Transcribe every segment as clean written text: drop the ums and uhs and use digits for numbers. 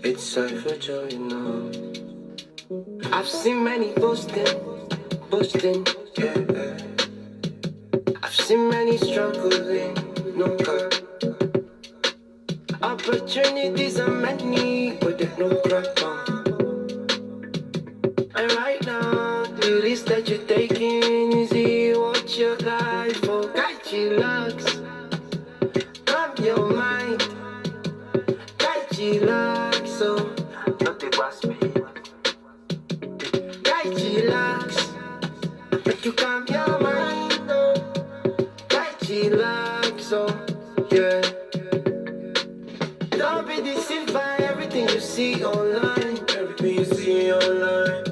It's time for joy now. I've seen many boasting, yeah. I've seen many struggling, no God. Opportunities are many, but there's no crack on. And right now, the risk that you're taking is what your life for. Got you locks, calm your mind. Got you locks, so not the boss me. Got you locks, make you calm your mind. Got you locks, so yeah. Don't be deceived by everything you see online. Everything you see online.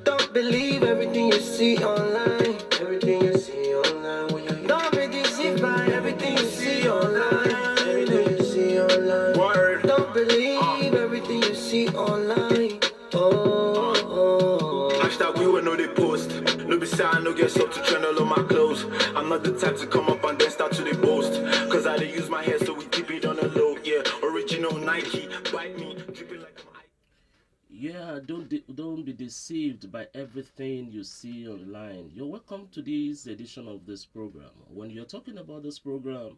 Don't believe everything you see online. Everything you see online. Don't be deceived by everything you see online. Everything you see online. Word. Don't believe everything you see online. Hashtag we will know they post. No be sad, no get up to channel on my clothes. I'm not the type to come up and then start to the boast. Cause I dey use my hair so we keep it on the low. Yeah, original Nike, bite me, dripping like I'm. Yeah, don't be deceived by everything you see online. You're welcome to this edition of this program. When you're talking about this program,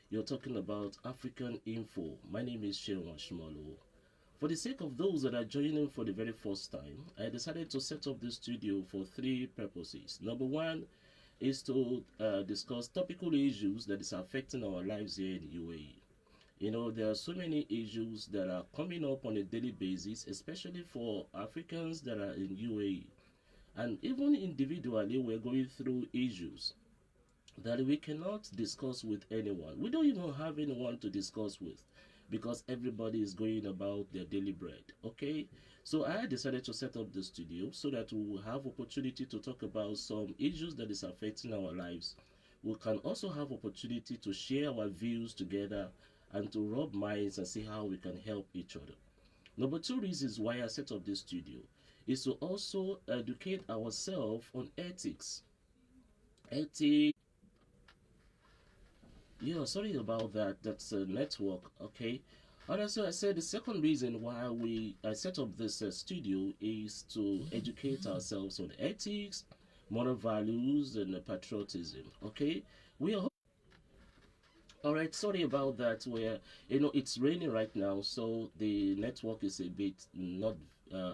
you're talking about African Info. My name is Seun. For the sake of those that are joining for the very first time, I decided to set up this studio for three purposes. Number one is to discuss topical issues that is affecting our lives here in the UAE. You know, there are so many issues that are coming up on a daily basis, especially for Africans that are in UAE. And even individually, we're going through issues that we cannot discuss with anyone. We don't even have anyone to discuss with because everybody is going about their daily bread. Okay, so I decided to set up the studio so that we will have opportunity to talk about some issues that is affecting our lives. We can also have opportunity to share our views together and to rub minds and see how we can help each other. Number two reasons why I set up this studio is to also educate ourselves on ethics. Ethics. Yeah, sorry about that. That's a network. Okay. And also, I said the second reason why I set up this studio is to educate ourselves on ethics, moral values, and patriotism. Okay. We are all right. Sorry about that. Where it's raining right now, so the network is a bit not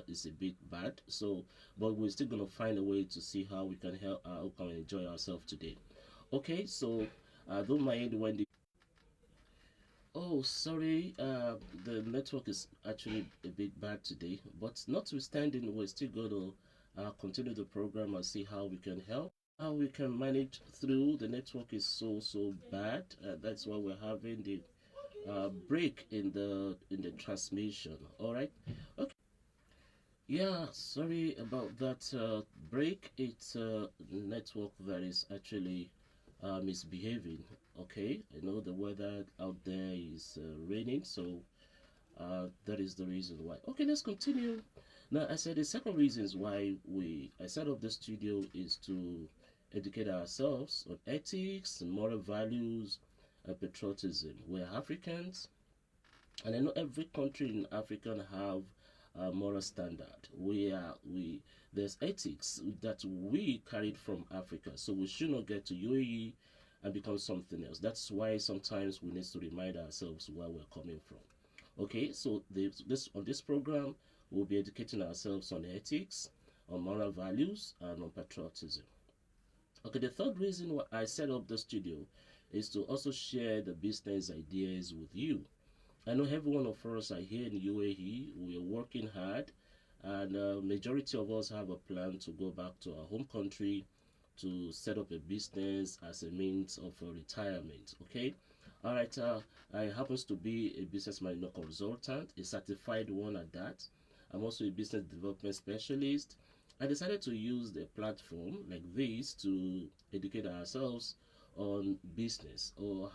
is a bit bad. So, but we're still gonna find a way to see how we can help. How can we enjoy ourselves today? Okay. So, don't mind when the Oh, sorry. The network is actually a bit bad today, but notwithstanding, we're still going to continue the program and see how we can help, how we can manage through. The network is so bad. That's why we're having the break in the transmission. All right. Okay. Yeah. Sorry about that break. It's a network that is actually misbehaving. Okay, I know the weather out there is raining, so that is the reason why. Okay, let's continue. Now, I said the second reasons why I set up the studio is to educate ourselves on ethics, moral values, and patriotism. We're Africans, and I know every country in Africa have a moral standard. We there's ethics that we carried from Africa, so we should not get to UAE and become something else. That's why sometimes we need to remind ourselves where we're coming from. Okay, so this on this program we'll be educating ourselves on ethics, on moral values, and on patriotism. Okay, the third reason why I set up the studio is to also share the business ideas with you. I know every one of us are here in UAE. We are working hard, and majority of us have a plan to go back to our home country to set up a business as a means of retirement. Okay, all right. I happens to be a business management consultant, a certified one at that. I'm also a business development specialist. I decided to use the platform like this to educate ourselves on business or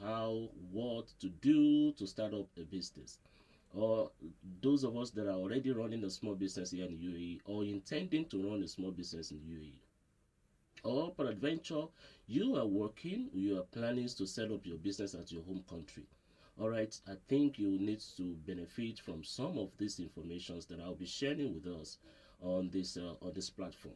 what to do to start up a business, or those of us that are already running a small business here in UAE or intending to run a small business in UAE. or peradventure you are working, you are planning to set up your business at your home country. All right, I think you need to benefit from some of these informations that I'll be sharing with us on this platform.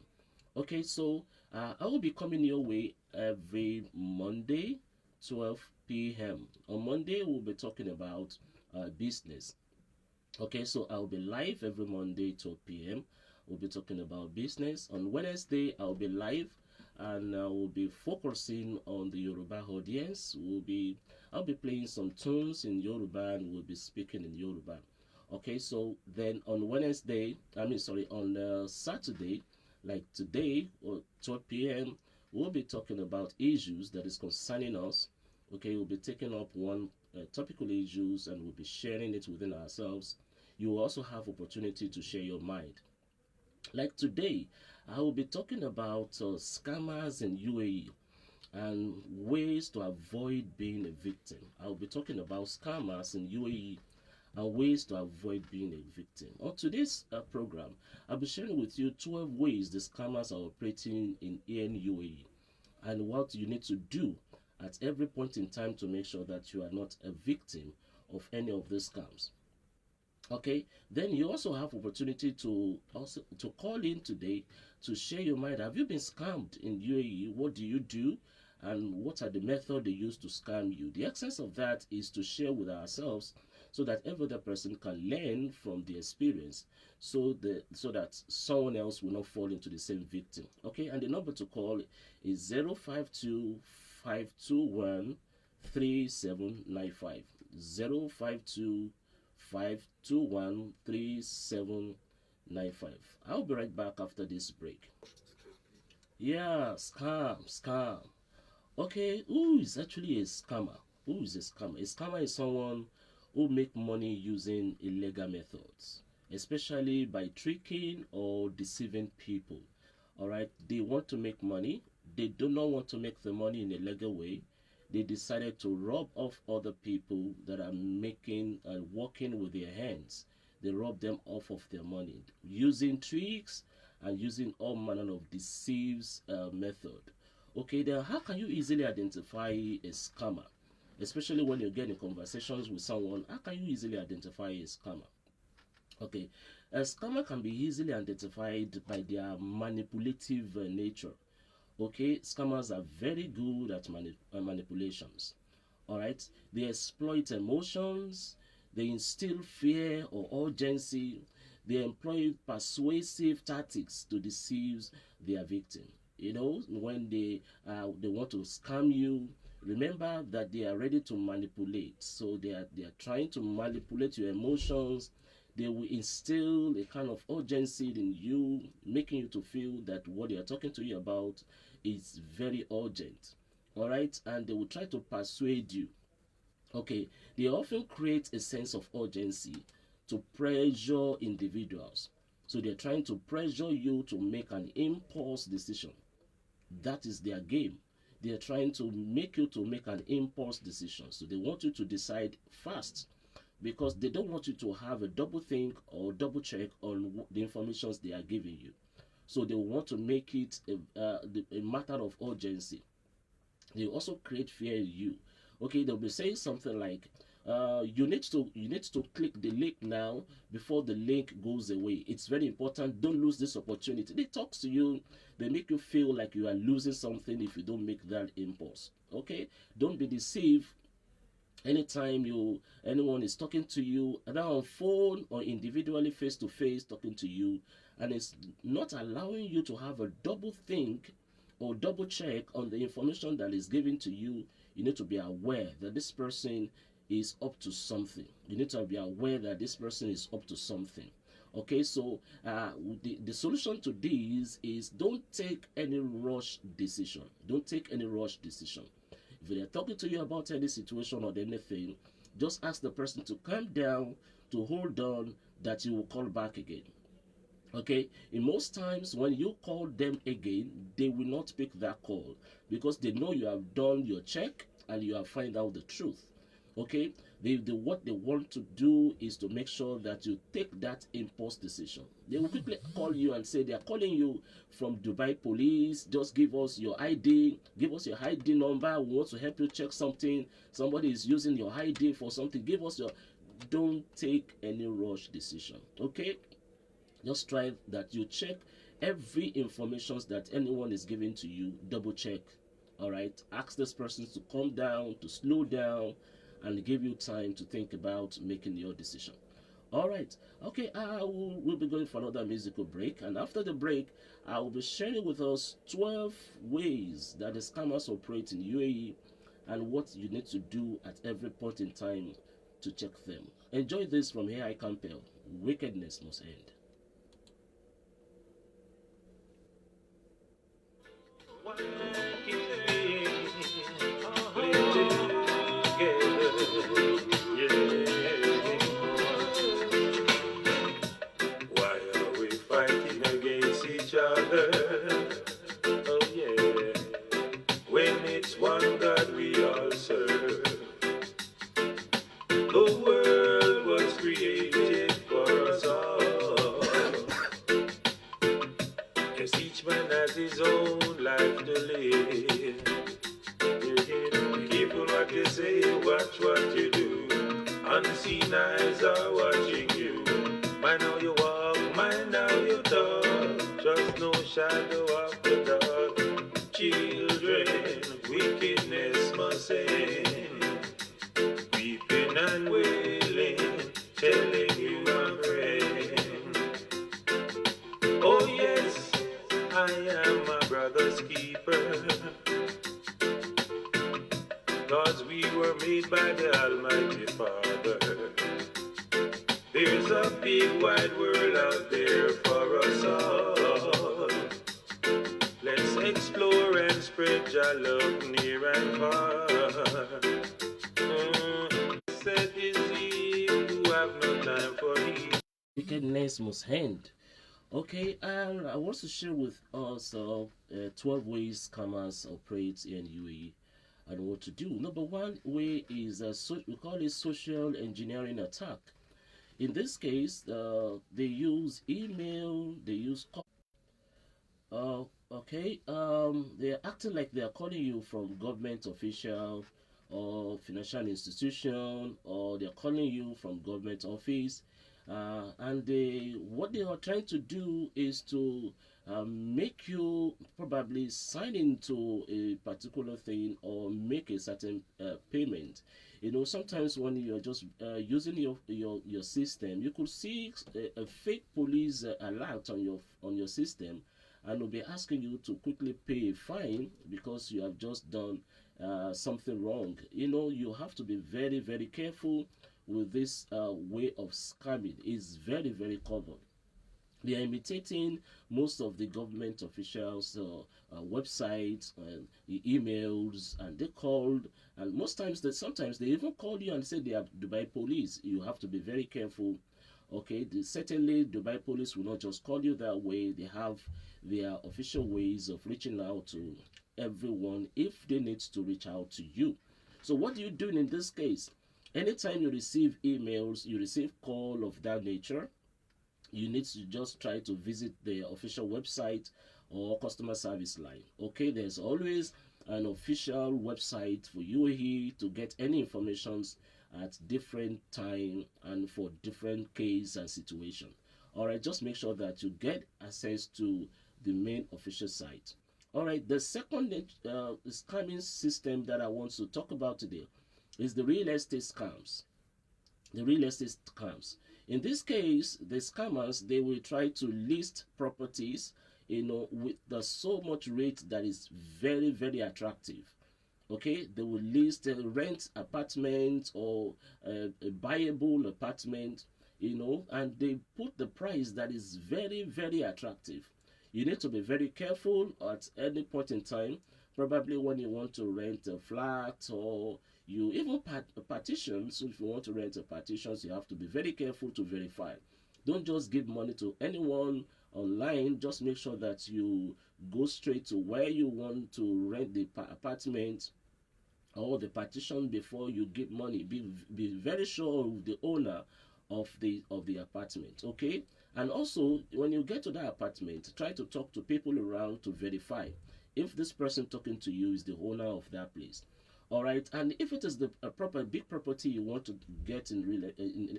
Okay, so I will be coming your way every Monday, 12 p.m. On Monday, we'll be talking about business. Okay, so I'll be live every Monday, 12 p.m. We'll be talking about business. On Wednesday, I'll be live and we'll be focusing on the Yoruba audience. I'll be playing some tunes in Yoruba and we'll be speaking in Yoruba. Okay, so then on on Saturday, like today or 12 p.m., we'll be talking about issues that is concerning us. Okay, we'll be taking up one topical issues and we'll be sharing it within ourselves. You will also have opportunity to share your mind. Like today, I will be talking about scammers in UAE and ways to avoid being a victim. I'll be talking about scammers in UAE and ways to avoid being a victim. On today's program, I'll be sharing with you 12 ways the scammers are operating in UAE and what you need to do at every point in time to make sure that you are not a victim of any of these scams. Okay, then you also have opportunity to call in today to share your mind. Have you been scammed in UAE? What do you do? And what are the methods they use to scam you? The essence of that is to share with ourselves so that every other person can learn from the experience so that someone else will not fall into the same victim. Okay, and the number to call is 052 521 3795. 052 521 3795. I'll be right back after this break. Yeah, scam. Okay, who is actually a scammer? Who is a scammer? A scammer is someone who make money using illegal methods, especially by tricking or deceiving people. All right, they want to make money. They do not want to make the money in a legal way. They decided to rob off other people that are making and working with their hands. They rob them off of their money using tricks and using all manner of deceives method. Okay, then how can you easily identify a scammer? Especially when you get in conversations with someone, how can you easily identify a scammer? Okay, a scammer can be easily identified by their manipulative nature. Okay, scammers are very good at manipulations. All right, they exploit emotions, they instill fear or urgency, they employ persuasive tactics to deceive their victim. You know, when they want to scam you, remember that they are ready to manipulate. So they are trying to manipulate your emotions. They will instill a kind of urgency in you, making you to feel that what they are talking to you about is very urgent. All right, and they will try to persuade you. Okay, they often create a sense of urgency to pressure individuals. So they're trying to pressure you to make an impulse decision. That is their game. They are trying to make you to make an impulse decision. So they want you to decide fast because they don't want you to have a double think or double check on the information they are giving you. So they want to make it a matter of urgency. They also create fear in you. Okay, they'll be saying something like, you need to click the link now before the link goes away. It's very important. Don't lose this opportunity. They talk to you. They make you feel like you are losing something if you don't make that impulse. Okay, don't be deceived. Anytime anyone is talking to you, either on phone or individually face to face talking to you, and it's not allowing you to have a double think or double check on the information that is given to you, you need to be aware that this person is up to something. You need to be aware that this person is up to something. Okay, so the solution to this is don't take any rush decision. Don't take any rush decision. If they're talking to you about any situation or anything, just ask the person to calm down, to hold on, that you will call back again. Okay, in most times when you call them again, they will not pick that call because they know you have done your check and you have find out the truth. Okay, what they want to do is to make sure that you take that impulse decision. They will quickly call you and say they are calling you from Dubai police. Just give us your ID, give us your ID number. We want to help you check something. Somebody is using your ID for something. Give us your. Don't take any rush decision. Okay, just try that you check every information that anyone is giving to you. Double check. All right, ask this person to calm down, to slow down, and give you time to think about making your decision. All right, okay, we'll be going for another musical break, and after the break I will be sharing with us 12 ways that the scammers operate in UAE and what you need to do at every point in time to check them. Enjoy this from Here I Compel. Wickedness must end. Why are we fighting against each other? Oh yeah, when it's one God we all serve. The world was created for us all. Yes, each man has his own life to live. Be careful what you say, watch what you do. Unseen eyes are watching you. Mind how you walk, mind how you talk. Just no shadow of the dark. Children, wickedness must end. Weeping and wailing, telling you I'm praying. Oh yes, I am my brother's keeper. Cause we were made by the Almighty Father. There's a big wide world out there for us all. Let's explore and spread your love near and far. Said is he who have no time for evil. Wickedness must end. Okay, and I want to share with us 12 ways scammers operate in UAE and what to do. Number one way is we call it social engineering attack. In this case, they use email, they use okay, they're acting like they're calling you from government official or financial institution, or they're calling you from government office, and what they are trying to do is to make you probably sign into a particular thing or make a certain payment. Sometimes when you're just using your system, you could see a fake police alert on your system, and will be asking you to quickly pay a fine because you have just done something wrong. You have to be very, very careful with this way of scamming. It's very, very common. They are imitating most of the government officials' websites and the emails, and they called. And sometimes they even call you and say they are Dubai police. You have to be very careful. Okay, certainly Dubai police will not just call you that way. They have their official ways of reaching out to everyone if they need to reach out to you. So what do you do in this case? Anytime you receive emails, you receive call of that nature, you need to just try to visit the official website or customer service line. Okay, there's always an official website for UAE to get any informations at different time and for different case and situation. All right, just make sure that you get access to the main official site. All right, the second scamming system that I want to talk about today is the real estate scams. The real estate scams. In this case, the scammers, they will try to list properties, with the so much rate that is very, very attractive. Okay, they will list a rent apartment or a buyable apartment, and they put the price that is very, very attractive. You need to be very careful at any point in time, probably when you want to rent a flat, or you even partitions. If you want to rent a partitions, you have to be very careful to verify. Don't just give money to anyone online. Just make sure that you go straight to where you want to rent the apartment, or the partition before you give money. Be very sure of the owner of the apartment, okay? And also, when you get to that apartment, try to talk to people around to verify if this person talking to you is the owner of that place. All right, and if it is the a proper big property you want to get in real in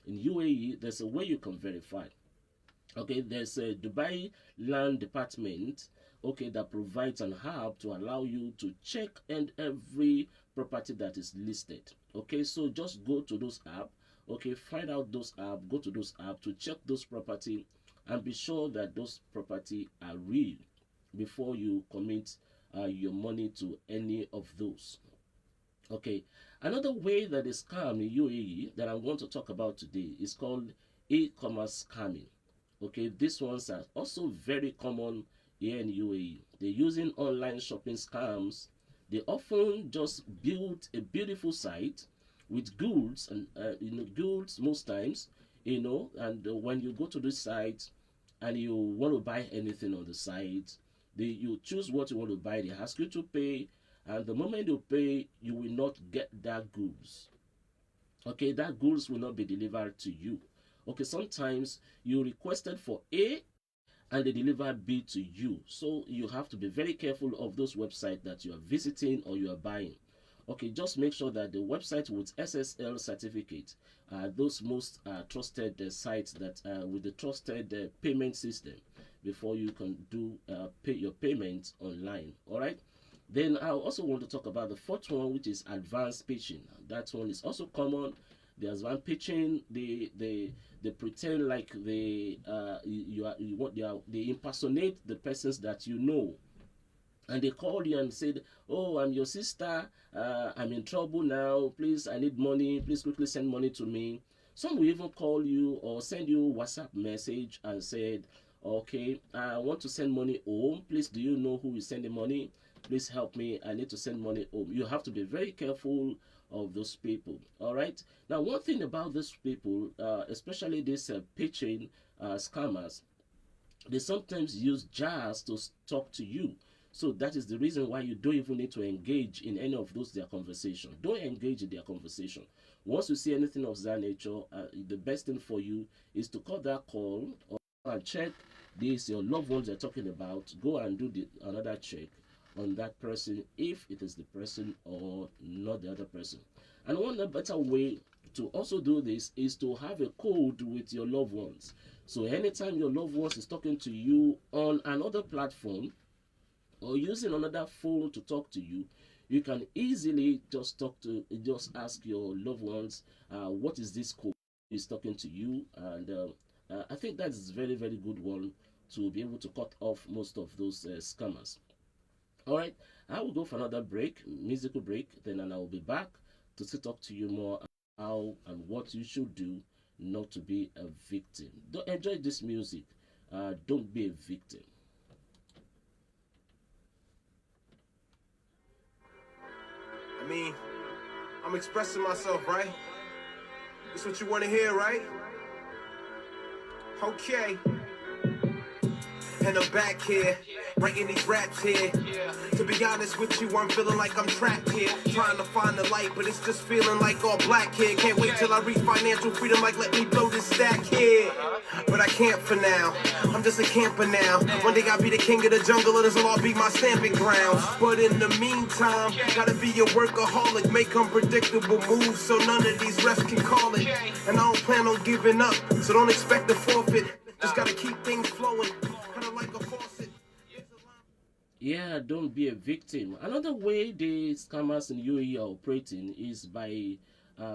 UAE, there's a way you can verify. Okay, there's a Dubai Land Department, okay, that provides an app to allow you to check and every property that is listed. Okay, so just go to those app, okay, find out those app, go to those app to check those property, and be sure that those property are real before you commit your money to any of those. Okay, another way that is scam in UAE that I'm going to talk about today is called e-commerce scamming. Okay, these ones are also very common here in UAE. They're using online shopping scams. They often just build a beautiful site with goods and goods most times, and when you go to this site and you want to buy anything on the site, you choose what you want to buy. They ask you to pay, and the moment you pay, you will not get that goods. Okay, that goods will not be delivered to you. Okay, sometimes you requested for A and they deliver B to you. So you have to be very careful of those websites that you are visiting or you are buying. Okay, just make sure that the website with SSL certificate are those most trusted sites that with the trusted payment system before you can do pay your payments online. All right. Then I also want to talk about the fourth one, which is advanced pitching. That one is also common. The advanced pitching, they pretend like they impersonate the persons that you know, and they call you and said, "Oh, I'm your sister. I'm in trouble now. Please, I need money. Please quickly send money to me." Some will even call you or send you WhatsApp message and said, "Okay, I want to send money home. Please, do you know who is sending money? Please help me. I need to send money home." You have to be very careful of those people. All right. Now, one thing about these people, especially these pitching scammers, they sometimes use jars to talk to you. So that is the reason why you don't even need to engage in any of those their conversation. Don't engage in their conversation. Once you see anything of that nature, the best thing for you is to cut that call or and check this your loved ones they're talking about. Go and do another check on that person if it is the person or not the other person. And one better way to also do this is to have a code with your loved ones. So anytime your loved ones is talking to you on another platform or using another phone to talk to you, you can easily just ask your loved ones, what is this code is talking to you, and I think that is very very good one to be able to cut off most of those scammers. All right, I will go for another break, musical break, then and I will be back to still talk to you more about how and what you should do not to be a victim. Don't enjoy this music. Don't be a victim. I mean, I'm expressing myself, right? That's what you want to hear, right? Okay. And I'm back here, writing these raps here. To be honest with you, I'm feeling like I'm trapped here. Trying to find the light, but it's just feeling like all black here. Can't wait till I reach financial freedom, like let me blow this stack here. But I can't for now, I'm just a camper now. One day I'll be the king of the jungle, and this'll all be my stamping grounds. But in the meantime, gotta be a workaholic, make unpredictable moves so none of these refs can call it. And I don't plan on giving up, so don't expect a forfeit. Just gotta keep things flowing, kinda like a faucet. Yeah, don't be a victim. Another way the scammers in UAE are operating is by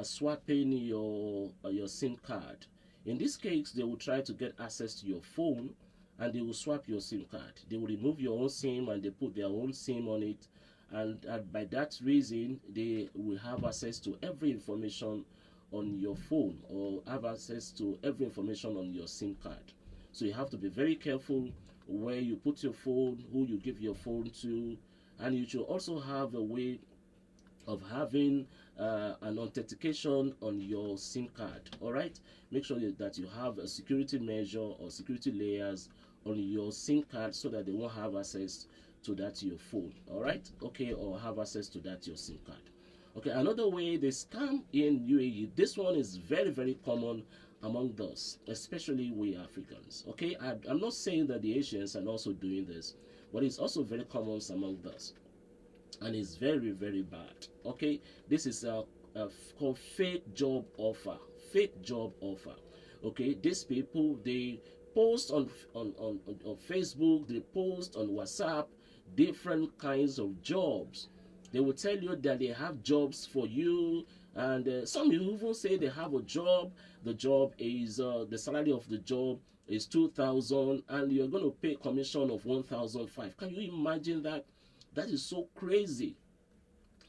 swapping your SIM card. In this case, they will try to get access to your phone and they will swap your SIM card. They will remove your own SIM and they put their own SIM on it, and by that reason, they will have access to every information on your phone or have access to every information on your SIM card. So you have to be very careful where you put your phone, who you give your phone to, and you should also have a way of having an authentication on your SIM card. All right, make sure that you have a security measure or security layers on your SIM card so that they won't have access to that your phone. All right, okay, or have access to that your SIM card. Okay, another way they scam in UAE. This one is very very common among us, especially we Africans. Okay, I'm not saying that the Asians are also doing this, but it's also very common among us, and it's very very bad. Okay, this is called fake job offer. Fake job offer. Okay, these people, they post on Facebook, they post on WhatsApp different kinds of jobs. They will tell you that they have jobs for you, and some even say they have a job. The job is the salary of the job is 2,000, and you're going to pay commission of 1,005. Can you imagine that? That is so crazy.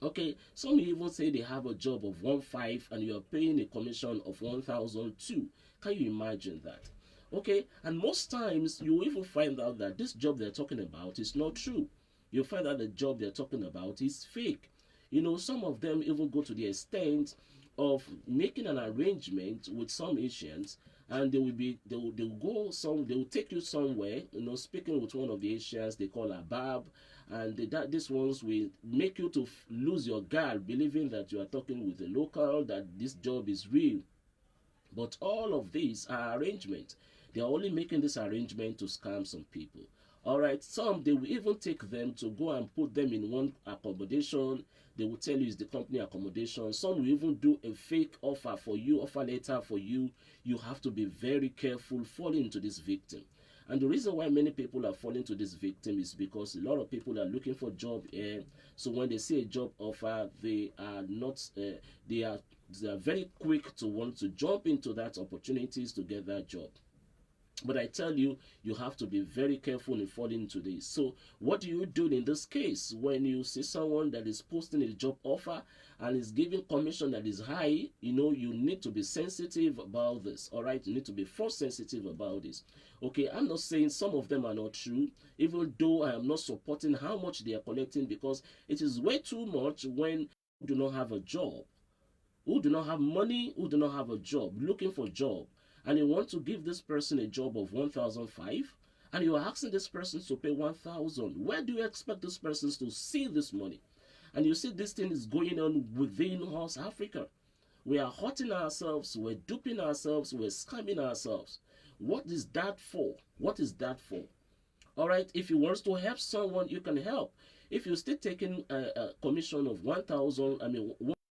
Okay, some even say they have a job of 1,500 and you're paying a commission of 1,002. Can you imagine that? Okay, and most times you even find out that this job they're talking about is not true. You find out the job they're talking about is fake. You know, some of them even go to the extent of making an arrangement with some Asians, and they will take you somewhere, you know, speaking with one of the Asians they call a Bab, and that these ones will make you to lose your guard, believing that you are talking with a local, that this job is real. But all of these are arrangements. They are only making this arrangement to scam some people. All right, some they will even take them to go and put them in one accommodation. They will tell you it's the company accommodation. Some will even do a fake offer for you, offer letter for you. You have to be very careful falling into this victim. And the reason why many people are falling to this victim is because a lot of people are looking for job here. So when they see a job offer, they are not they are very quick to want to jump into that opportunities to get that job. But I tell you, you have to be very careful in falling into this. So what do you do in this case when you see someone that is posting a job offer and is giving commission that is high? You know, you need to be sensitive about this. All right, you need to be first sensitive about this. Okay, I'm not saying some of them are not true, even though I am not supporting how much they are collecting, because it is way too much when you do not have a job, who do not have money, who do not have a job, looking for a job, and you want to give this person a job of 1,005, and you are asking this person to pay 1,000. Where do you expect this person to see this money? And you see this thing is going on within us, Africa. We are hurting ourselves, we're duping ourselves, we're scamming ourselves. What is that for? What is that for? All right, if you want to help someone, you can help. If you're still taking a commission of 1,000, I mean,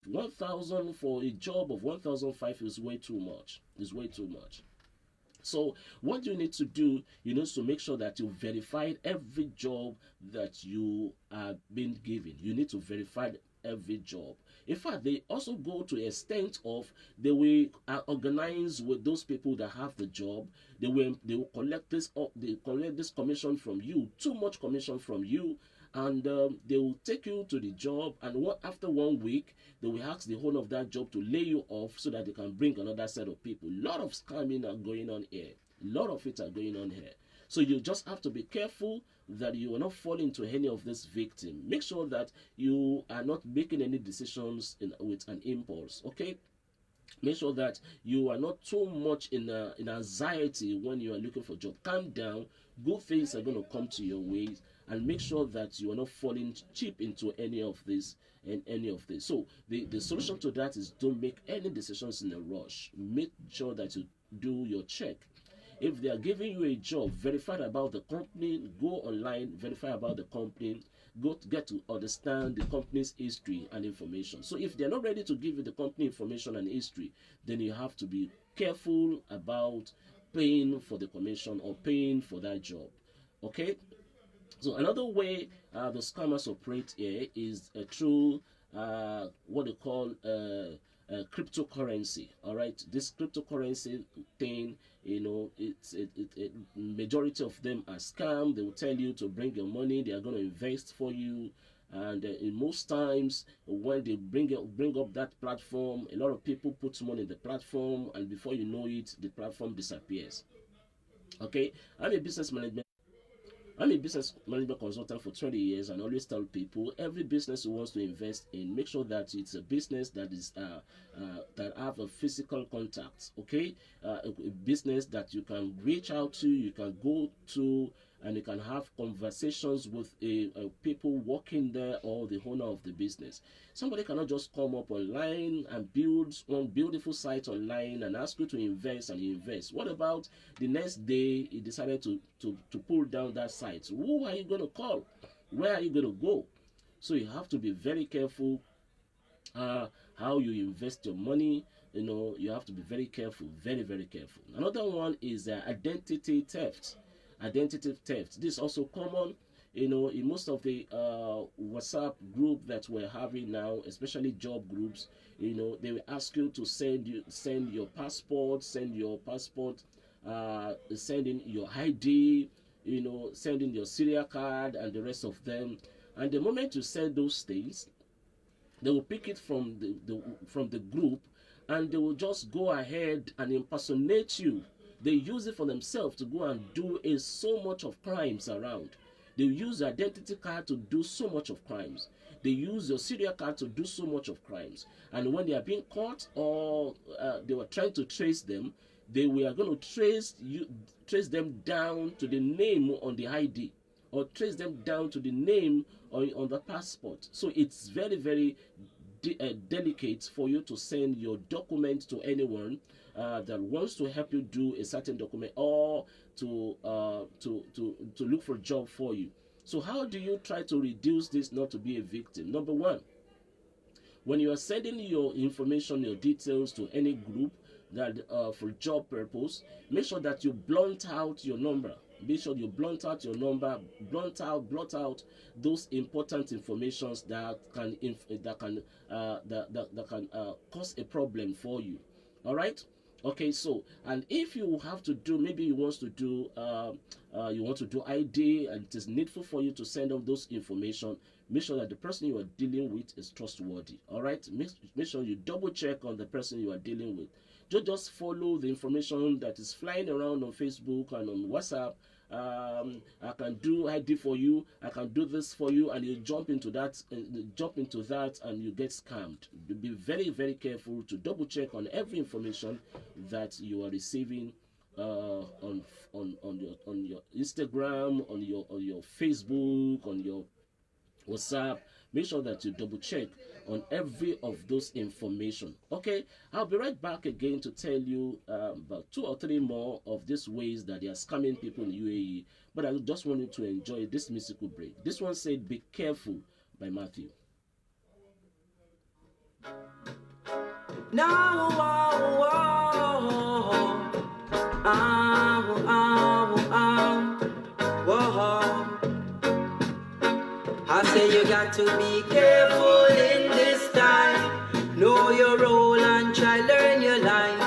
1,000 for a job of 1,005 is way too much. Is way too much. So what you need to do, you need to make sure that you verified every job that you are being given. You need to verify every job. In fact, they also go to a extent of they will organize with those people that have the job. They will collect this commission from you, too much commission from you, and they will take you to the job, and after 1 week they will ask the whole of that job to lay you off so that they can bring another set of people. A lot of scamming are going on here. A lot of it are going on here. So you just have to be careful that you are not falling into any of this victim. Make sure that you are not making any decisions with an impulse. Okay, make sure that you are not too much in anxiety when you are looking for a job. Calm down. Good things are going to come to your way, and make sure that you are not falling cheap into any of this. So the solution to that is don't make any decisions in a rush. Make sure that you do your check. If they are giving you a job, verify about the company. Go online, verify about the company. Go to get to understand the company's history and information. So if they're not ready to give you the company information and history, then you have to be careful about paying for the commission or paying for that job. Okay. So another way the scammers operate here is through what they call cryptocurrency. All right, this cryptocurrency thing, you know, majority of them are scam. They will tell you to bring your money. They are going to invest for you, and in most times when they bring up that platform, a lot of people put money in the platform, and before you know it, the platform disappears. Okay, I'm a business management consultant for 20 years, and always tell people every business who wants to invest in, make sure that it's a business that is that have a physical contact. Okay, a business that you can reach out to, you can go to and you can have conversations with people working there or the owner of the business. Somebody cannot just come up online and build one beautiful site online and ask you to invest and invest. What about the next day he decided to pull down that site? Who are you going to call? Where are you going to go? So you have to be very careful how you invest your money. You have to be very careful, very, very careful. Another one is identity theft. Identity theft. This is also common, in most of the WhatsApp group that we're having now, especially job groups. They will ask you to send your passport, send in your ID, send in your serial card and the rest of them. And the moment you send those things, they will pick it from the group, and they will just go ahead and impersonate you. They use it for themselves to go and do so much of crimes around. They use your identity card to do so much of crimes. They use your serial card to do so much of crimes. And when they are being caught, or they were trying to trace them, they were going to trace them down to the name on the ID, or trace them down to the name on the passport. So it's very, very delicate for you to send your document to anyone that wants to help you do a certain document, or to look for a job for you. So how do you try to reduce this, not to be a victim? Number one, when you are sending your information, your details to any group that for job purpose, make sure that you blot out your number. Be sure you blot out your number, blot out those important informations that can cause a problem for you. All right. Okay. So, and if you have to do, maybe you want to do ID, and it is needful for you to send off those information, make sure that the person you are dealing with is trustworthy. All right. Make sure you double check on the person you are dealing with. Don't just follow the information that is flying around on Facebook and on WhatsApp. I can do ID for you, I can do this for you, and you jump into that and you get scammed. Be very, very careful to double check on every information that you are receiving on your Instagram, on your Facebook, on your WhatsApp. Make sure that you double check on every of those information. Okay, I'll be right back again to tell you about 2 or 3 more of these ways that they are scamming people in UAE. But I just want you to enjoy this musical break. This one said "Be Careful" by Matthew. Now, I say you got to be careful in this time. Know your role and try learn your line.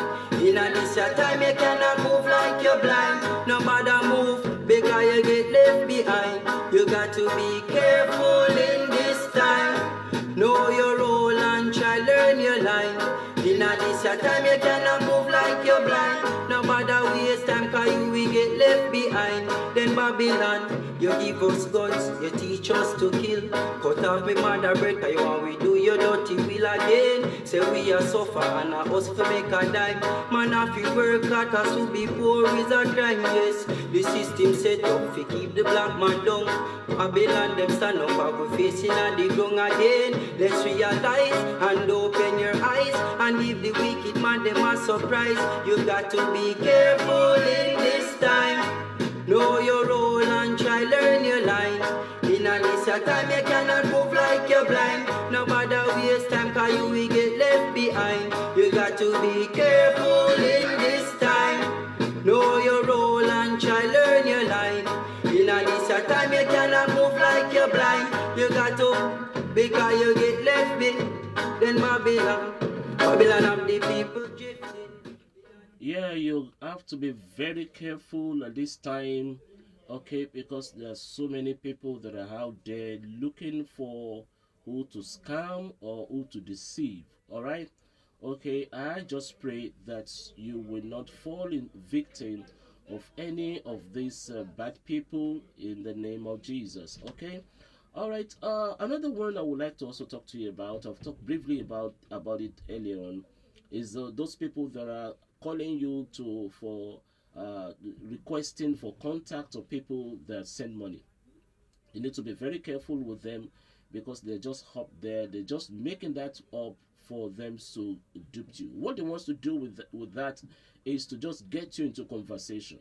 In a this time you cannot move like you're blind. No matter move because you get left behind. You got to be careful in this time. Know your role and try learn your line. In a this time you cannot move like you're blind. No matter waste time cause you will get left behind. Then Babylon, you give us guns, you teach us to kill. Cut off me mother bread cause you want we do your dirty will again. Say we are suffer and a us for make a dime. Man if you work hard cause to be poor is a crime, yes. The system set up to keep the black man down. Babylon them stand up and we facing at the ground again. Let's realize and open your eyes and give the wicked man them a surprise. You got to be careful in this time. Know your role and try learn your line. In a this time you cannot move like you're blind. No matter waste time cause you will get left behind. You got to be careful in this time. Know your role and try learn your line. In a this time you cannot move like you're blind. You got to, because you get left behind. Then Babylon of the people drifting. Yeah, you have to be very careful at this time, okay, because there are so many people that are out there looking for who to scam or who to deceive. All right, okay, I just pray that you will not fall in victim of any of these bad people in the name of Jesus. Okay. All right. Another one I would like to also talk to you about. I've talked briefly about it earlier on. Is those people that are calling you for uh, requesting for contact of people that send money. You need to be very careful with them, because they're just up there, they're just making that up for them to dupe you. What they want to do with that is to just get you into conversation,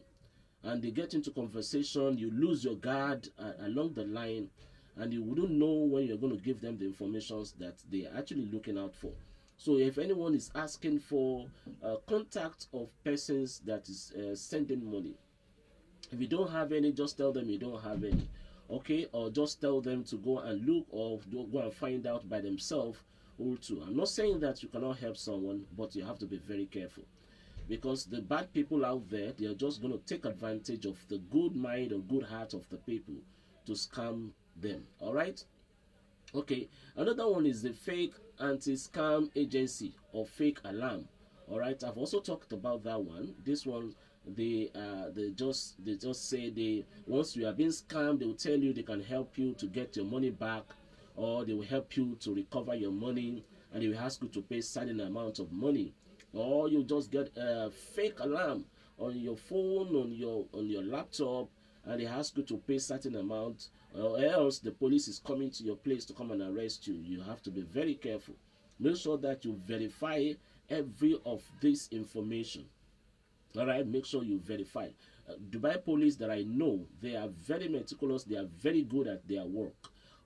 and they get into conversation, you lose your guard along the line, and you wouldn't know when you're going to give them the information that they're actually looking out for. So if anyone is asking for contact of persons that is sending money, if you don't have any, just tell them you don't have any. Okay, or just tell them to go and look, or go and find out by themselves also. I'm not saying that you cannot help someone, but you have to be very careful, because the bad people out there, they are just going to take advantage of the good mind or good heart of the people to scam them. All right. Okay, another one is the fake anti-scam agency or fake alarm. All right, I've also talked about that one. This one, they just say, they once you are being scammed, they will tell you they can help you to get your money back, or they will help you to recover your money, and they will ask you to pay certain amount of money, or you just get a fake alarm on your phone, on your laptop, and they ask you to pay certain amount, or else the police is coming to your place to come and arrest you. You have to be very careful. Make sure that you verify every of this information. All right, make sure you verify. Dubai police that I know, they are very meticulous, they are very good at their work.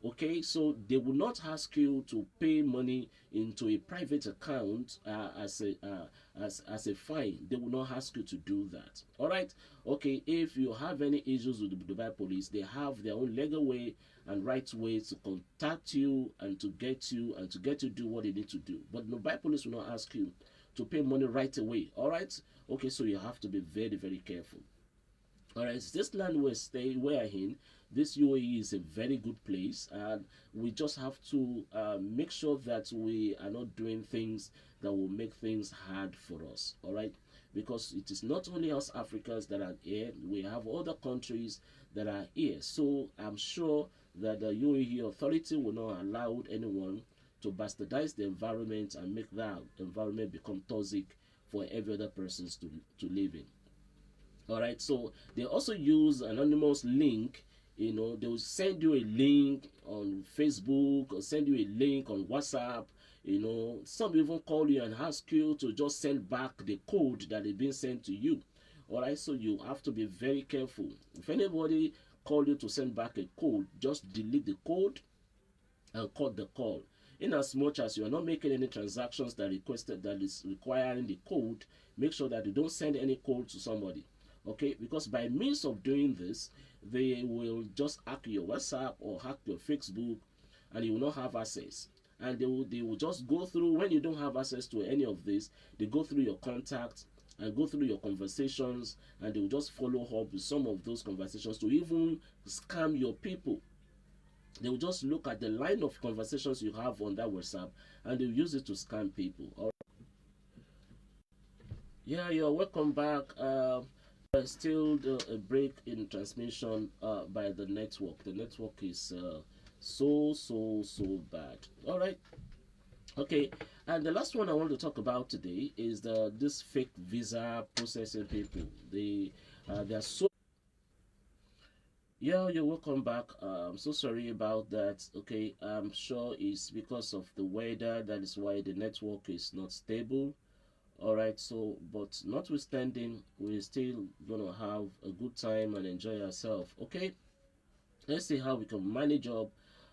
Okay, so they will not ask you to pay money into a private account as a fine. They will not ask you to do that. All right. Okay, if you have any issues with the Dubai police, they have their own legal way and right way to contact you and to get you to do what they need to do. But Dubai police will not ask you to pay money right away. All right. Okay, so you have to be very, very careful. All right, this land we're in, this UAE is a very good place, and we just have to make sure that we are not doing things that will make things hard for us. All right, because it is not only us Africans that are here, we have other countries that are here. So I'm sure that the UAE authority will not allow anyone to bastardize the environment and make that environment become toxic for every other persons to live in. All right, so they also use anonymous link. They will send you a link on Facebook or send you a link on WhatsApp. Some even call you and ask you to just send back the code that is being sent to you. All right, so you have to be very careful. If anybody call you to send back a code, just delete the code and cut the call. In as much as you are not making any transactions that is requiring the code, make sure that you don't send any code to somebody. Okay, because by means of doing this, they will just hack your WhatsApp or hack your Facebook, and you will not have access. And they will just go through, when you don't have access to any of this, they go through your contacts and go through your conversations, and they will just follow up with some of those conversations to even scam your people. They will just look at the line of conversations you have on that WhatsApp, and they will use it to scam people. All right. Yeah, you're welcome back. Still a break in transmission by the network. The network is so bad. All right. Okay, and the last one I want to talk about today is this fake visa processing people. They are so. Yeah, you're welcome back. I'm so sorry about that. Okay, I'm sure it's because of the weather. That is why the network is not stable. All right, so but notwithstanding, we're still gonna have a good time and enjoy ourselves. Okay, let's see how we can manage up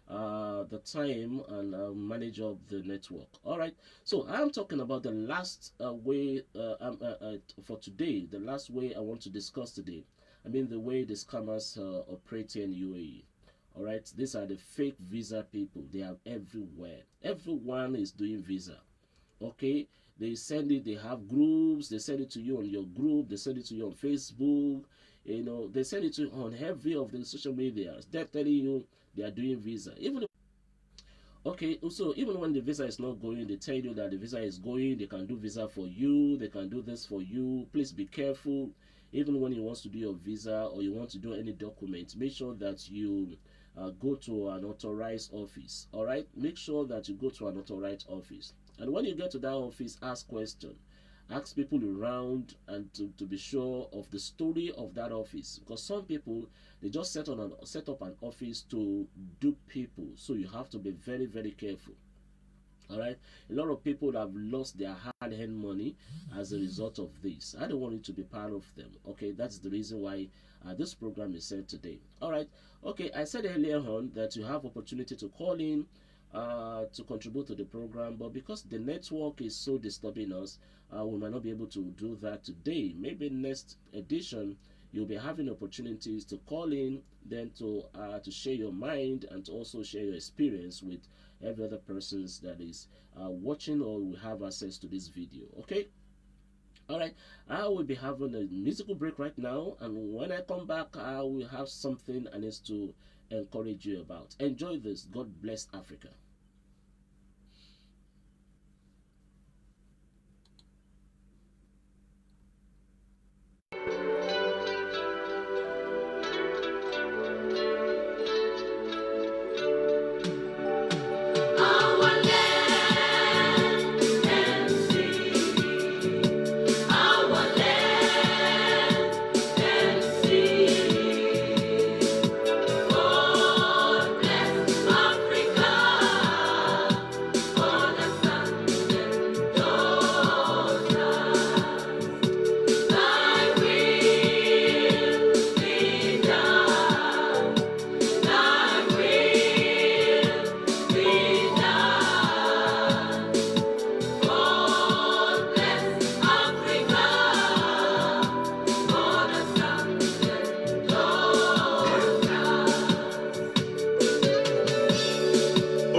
the time and manage up the network. All right, so I'm talking about the last way for today. The last way I want to discuss today. I mean the way the scammers operate in UAE. All right, these are the fake visa people. They are everywhere. Everyone is doing visa. Okay, they send it, they have groups, they send it to you on your group, they send it to you on Facebook, they send it to you on every of the social medias. They're telling you they are doing visa. Okay, so even when the visa is not going, they tell you that the visa is going, they can do visa for you, they can do this for you. Please be careful. Even when you want to do your visa or you want to do any document, make sure that you go to an authorized office. All right, make sure that you go to an authorized office. And when you get to that office, ask question. Ask people around and to be sure of the story of that office, because some people, they just set up an office to dupe people. So you have to be very, very careful. All right, a lot of people have lost their hard-earned money as a result of this. I don't want you to be part of them. Okay, that's the reason why this program is set today. All right, okay, I said earlier on that you have opportunity to call in to contribute to the program, but because the network is so disturbing us, we might not be able to do that today. Maybe next edition you'll be having opportunities to call in, then to share your mind and to also share your experience with every other persons that is watching or will have access to this video. Okay, all right, I will be having a musical break right now, and when I come back I will have something I need to encourage you about. Enjoy this. God bless Africa.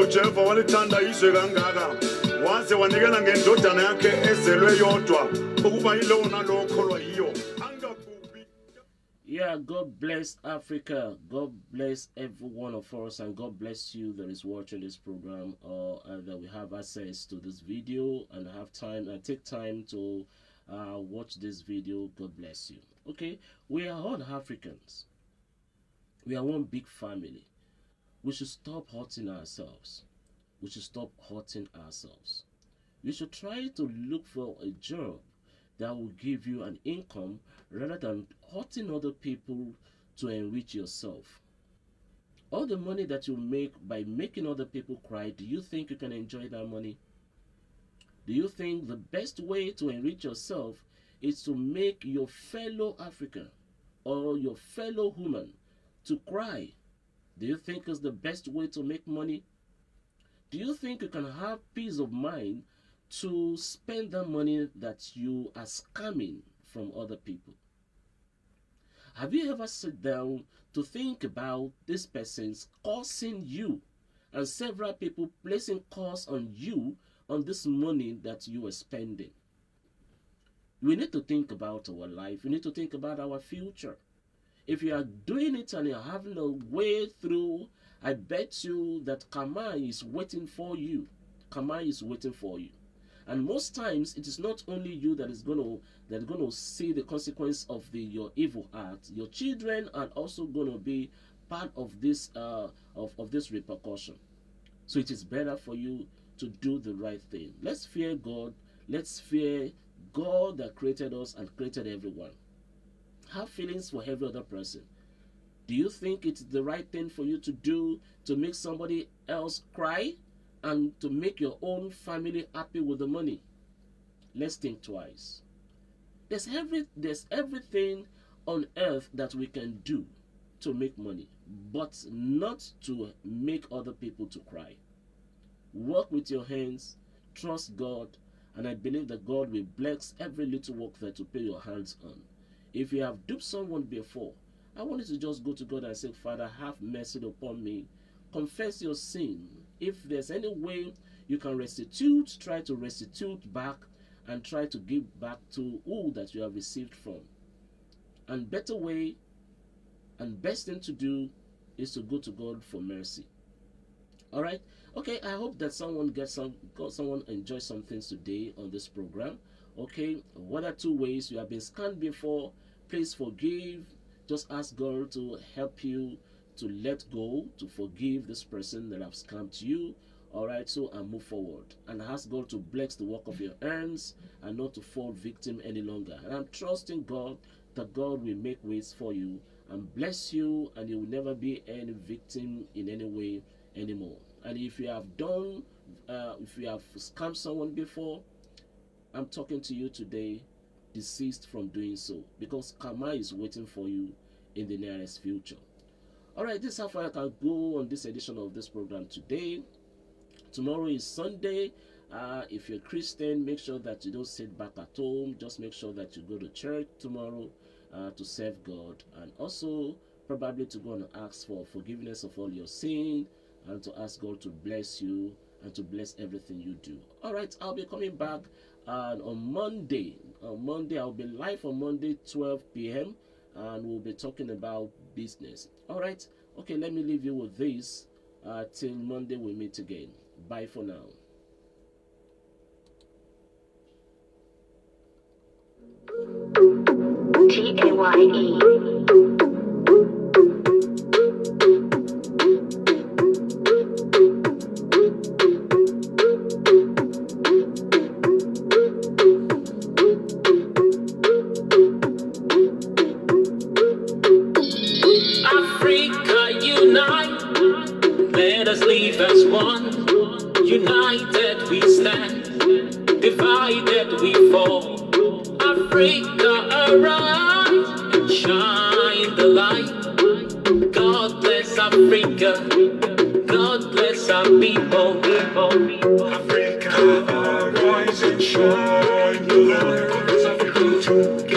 uJehova walithanda izwe kangaka waze wanikela ngendodana yakhe ezelwe yodwa ukuba yilowo nalowo okholwa yiyo angagubi. Yeah, God bless Africa. God bless every one of us, and God bless you that is watching this program or that we have access to this video and have time and take time to watch this video. God bless you. Okay, we are all Africans. We are one big family. We should stop hurting ourselves. We should stop hurting ourselves. You should try to look for a job that will give you an income rather than hurting other people to enrich yourself. All the money that you make by making other people cry, do you think you can enjoy that money? Do you think the best way to enrich yourself is to make your fellow African or your fellow human to cry? Do you think it's the best way to make money? Do you think you can have peace of mind to spend the money that you are scamming from other people? Have you ever sat down to think about this person's causing you and several people placing costs on you on this money that you are spending? We need to think about our life. We need to think about our future. If you are doing it and you're having a way through, I bet you that karma is waiting for you. Karma is waiting for you. And most times it is not only you that is going to see the consequence of your evil act. Your children are also going to be part of this of this repercussion. So it is better for you to do the right thing. Let's fear God. Let's fear God that created us and created everyone. Have feelings for every other person. Do you think it's the right thing for you to do to make somebody else cry and to make your own family happy with the money? Let's think twice. There's everything on earth that we can do to make money, but not to make other people to cry. Work with your hands, trust God, and I believe that God will bless every little work that you put your hands on. If you have duped someone before, I want you to just go to God and say, Father, have mercy upon me. Confess your sin. If there's any way you can restitute, try to restitute back and try to give back to all that you have received from. And better way and best thing to do is to go to God for mercy. All right. Okay. I hope that someone enjoys some things today on this program. Okay. One or two ways you have been scammed before. Please forgive. Just ask God to help you to let go, to forgive this person that have scammed you. All right, so and move forward and ask God to bless the work of your hands and not to fall victim any longer. And I'm trusting God that God will make ways for you and bless you, and you will never be any victim in any way anymore. And if you have done, if you have scammed someone before, I'm talking to you today, desist from doing so, because karma is waiting for you in the nearest future. All right, this is how far I can go on this edition of this program today. Tomorrow is Sunday. If you're a Christian, make sure that you don't sit back at home. Just make sure that you go to church tomorrow to serve God, and also probably to go and ask for forgiveness of all your sin, and to ask God to bless you and to bless everything you do. All right, I'll be coming back on Monday. On Monday, I'll be live on Monday, 12 p.m., and we'll be talking about business. All right, okay, let me leave you with this. Till Monday we meet again. Bye for now. TAYE. Africa unite, let us live as one. United we stand, divided we fall. Africa arise and shine the light. God bless Africa, God bless our people. Africa, arise and shine the light. God bless Africa.